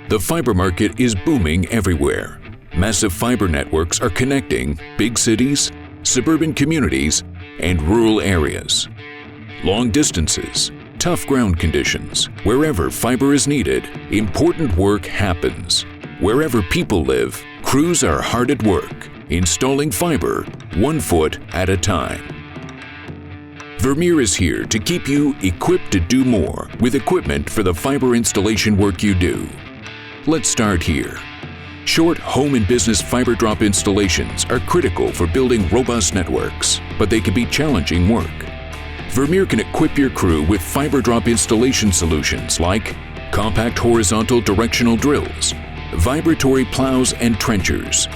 The fiber market is booming everywhere. Massive fiber networks are connecting big cities, suburban communities, and rural areas. Long distances, tough ground conditions, wherever fiber is needed, important work happens. Wherever people live, crews are hard at work, installing fiber 1 foot at a time. Vermeer is here to keep you equipped to do more with equipment for the fiber installation work you do. Let's start here. Short home and business fiber drop installations are critical for building robust networks, but they can be challenging work. Vermeer can equip your crew with fiber drop installation solutions like compact horizontal directional drills, vibratory plows and trenchers,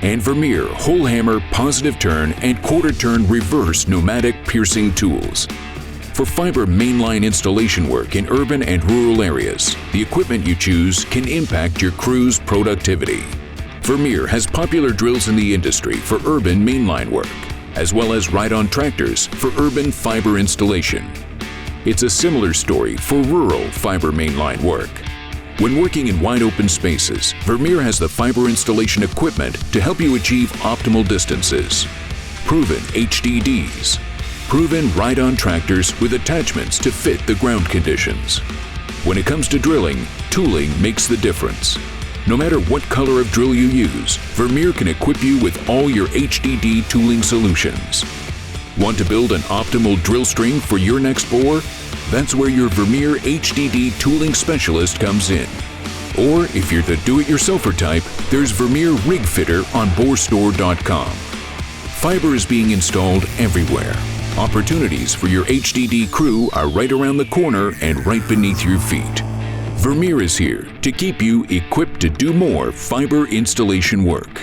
and Vermeer whole hammer positive turn and quarter turn reverse pneumatic piercing tools. For fiber mainline installation work in urban and rural areas, the equipment you choose can impact your crew's productivity. Vermeer has popular drills in the industry for urban mainline work, as well as ride-on tractors for urban fiber installation. It's a similar story for rural fiber mainline work. When working in wide open spaces, Vermeer has the fiber installation equipment to help you achieve optimal distances. Proven HDDs, proven ride-on tractors with attachments to fit the ground conditions. When it comes to drilling, tooling makes the difference. No matter what color of drill you use, Vermeer can equip you with all your HDD tooling solutions. Want to build an optimal drill string for your next bore? That's where your Vermeer HDD tooling specialist comes in. Or if you're the do-it-yourselfer type, there's Vermeer RIGFITTER on borestore.com. Fiber is being installed everywhere. Opportunities for your HDD crew are right around the corner and right beneath your feet. Vermeer is here to keep you equipped to do more fiber installation work.